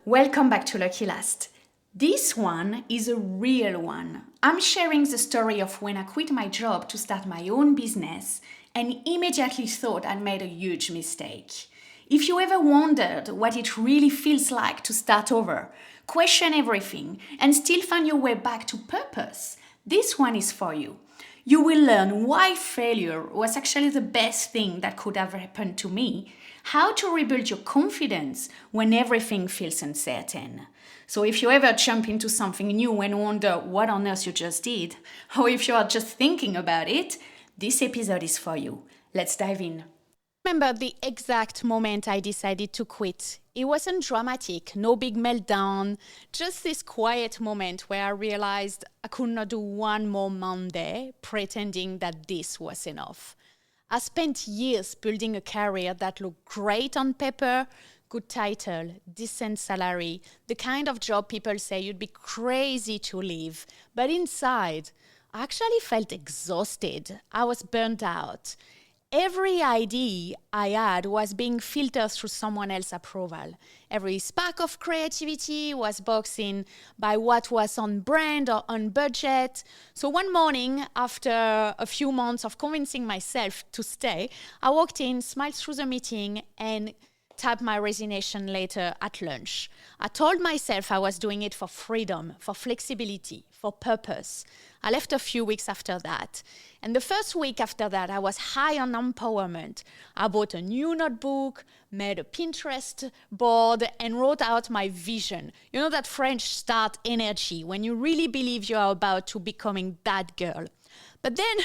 Welcome back to Lucky Last. This one is a real one. I'm sharing the story of when I quit my job to start my own business and immediately thought I'd made a huge mistake. If you ever wondered what it really feels like to start over, question everything, and still find your way back to purpose, this one is for you. You will learn why failure was actually the best thing that could have happened to me, how to rebuild your confidence when everything feels uncertain. So if you ever jump into something new and wonder what on earth you just did, or if you are just thinking about it, this episode is for you. Let's dive in. Remember the exact moment I decided to quit. It wasn't dramatic, no big meltdown, just this quiet moment where I realized I could not do one more Monday pretending that this was enough. I spent years building a career that looked great on paper, good title, decent salary, the kind of job people say you'd be crazy to leave. But inside, I actually felt exhausted. I was burnt out. Every idea I had was being filtered through someone else's approval. Every spark of creativity was boxed in by what was on brand or on budget. So one morning, after a few months of convincing myself to stay, I walked in, smiled through the meeting, and typed my resignation letter at lunch. I told myself I was doing it for freedom, for flexibility, for purpose. I left a few weeks after that. And the first week after that, I was high on empowerment. I bought a new notebook, made a Pinterest board, and wrote out my vision. You know that French start energy, when you really believe you are about to becoming that girl. But then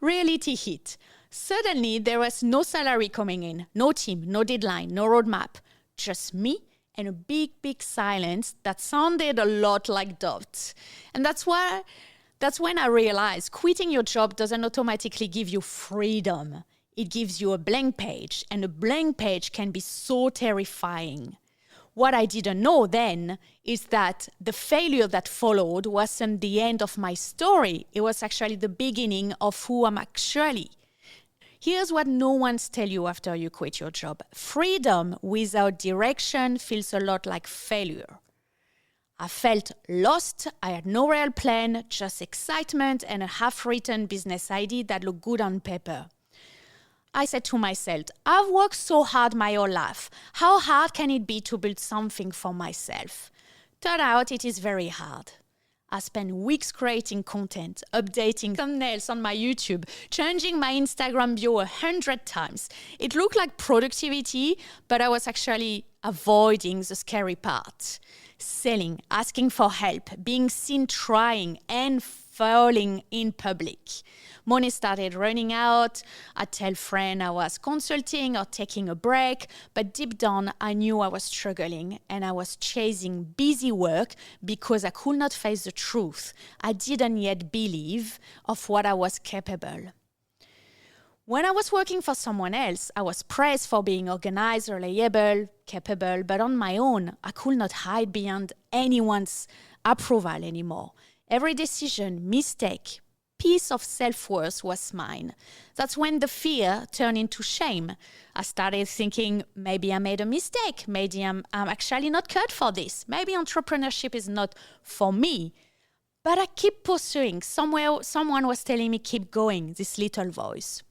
reality hit. Suddenly, there was no salary coming in, no team, no deadline, no roadmap. Just me and a big, big silence that sounded a lot like doubt. And that's when I realized quitting your job doesn't automatically give you freedom. It gives you a blank page, and a blank page can be so terrifying. What I didn't know then is that the failure that followed wasn't the end of my story. It was actually the beginning of who I'm actually. Here's what no one's tell you after you quit your job. Freedom without direction feels a lot like failure. I felt lost. I had no real plan, just excitement and a half-written business idea that looked good on paper. I said to myself, I've worked so hard my whole life. How hard can it be to build something for myself? Turned out it is very hard. I spent weeks creating content, updating thumbnails on my YouTube, changing my Instagram bio 100 times. It looked like productivity, but I was actually avoiding the scary part. Selling, asking for help, being seen trying, and falling in public. Money started running out. I'd tell friends I was consulting or taking a break, but deep down I knew I was struggling and I was chasing busy work because I could not face the truth. I didn't yet believe of what I was capable. When I was working for someone else, I was praised for being organized, reliable, capable, but on my own, I could not hide behind anyone's approval anymore. Every decision, mistake, piece of self-worth was mine. That's when the fear turned into shame. I started thinking, maybe I made a mistake. Maybe I'm actually not cut for this. Maybe entrepreneurship is not for me. But I keep pursuing. Somewhere, someone was telling me, keep going, this little voice.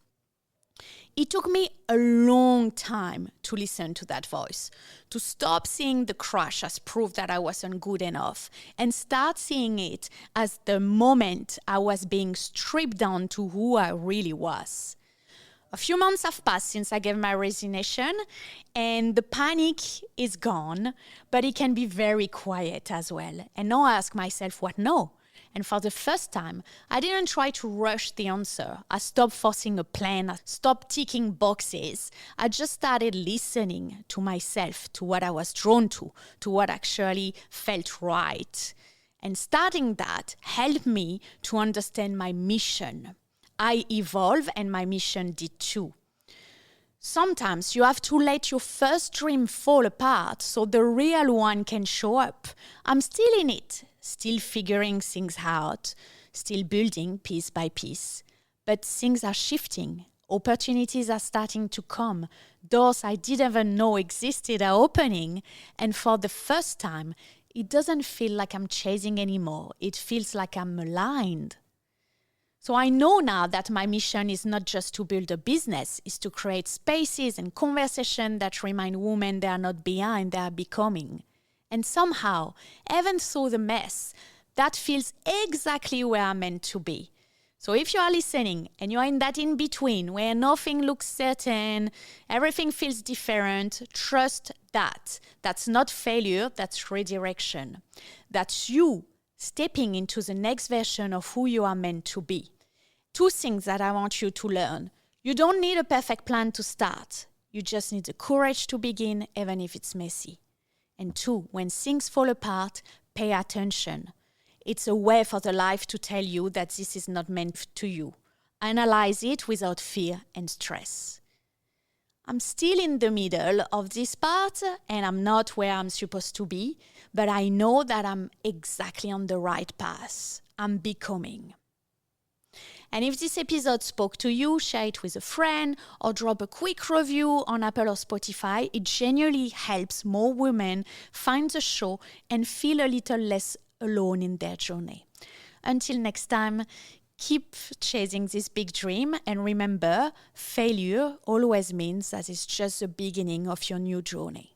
It took me a long time to listen to that voice, to stop seeing the crash as proof that I wasn't good enough and start seeing it as the moment I was being stripped down to who I really was. A few months have passed since I gave my resignation, and the panic is gone, but it can be very quiet as well. And now I ask myself, what no? And for the first time, I didn't try to rush the answer. I stopped forcing a plan. I stopped ticking boxes. I just started listening to myself, to what I was drawn to what actually felt right. And starting that helped me to understand my mission. I evolved and my mission did too. Sometimes you have to let your first dream fall apart so the real one can show up. I'm still in it, still figuring things out, still building piece by piece. But things are shifting. Opportunities are starting to come. Doors I didn't even know existed are opening. And for the first time, it doesn't feel like I'm chasing anymore. It feels like I'm aligned. So I know now that my mission is not just to build a business, it's to create spaces and conversations that remind women they are not behind, they are becoming. And somehow, even through the mess, that feels exactly where I'm meant to be. So if you are listening and you are in that in-between where nothing looks certain, everything feels different, trust that. That's not failure, that's redirection. That's you stepping into the next version of who you are meant to be. 2 things that I want you to learn. You don't need a perfect plan to start. You just need the courage to begin, even if it's messy. And 2, when things fall apart, pay attention. It's a way for the life to tell you that this is not meant to you. Analyze it without fear and stress. I'm still in the middle of this part and I'm not where I'm supposed to be, but I know that I'm exactly on the right path. I'm becoming. And if this episode spoke to you, share it with a friend or drop a quick review on Apple or Spotify. It genuinely helps more women find the show and feel a little less alone in their journey. Until next time, keep chasing this big dream and remember, failure always means that it's just the beginning of your new journey.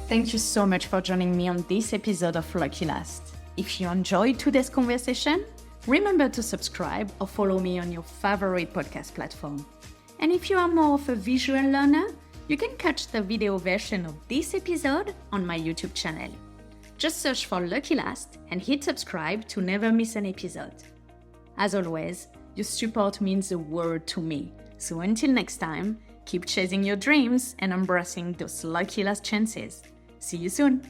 Thank you so much for joining me on this episode of Lucky Last. If you enjoyed today's conversation, remember to subscribe or follow me on your favorite podcast platform. And if you are more of a visual learner, you can catch the video version of this episode on my YouTube channel. Just search for Lucky Last and hit subscribe to never miss an episode. As always, your support means the world to me. So until next time, keep chasing your dreams and embracing those lucky last chances. See you soon!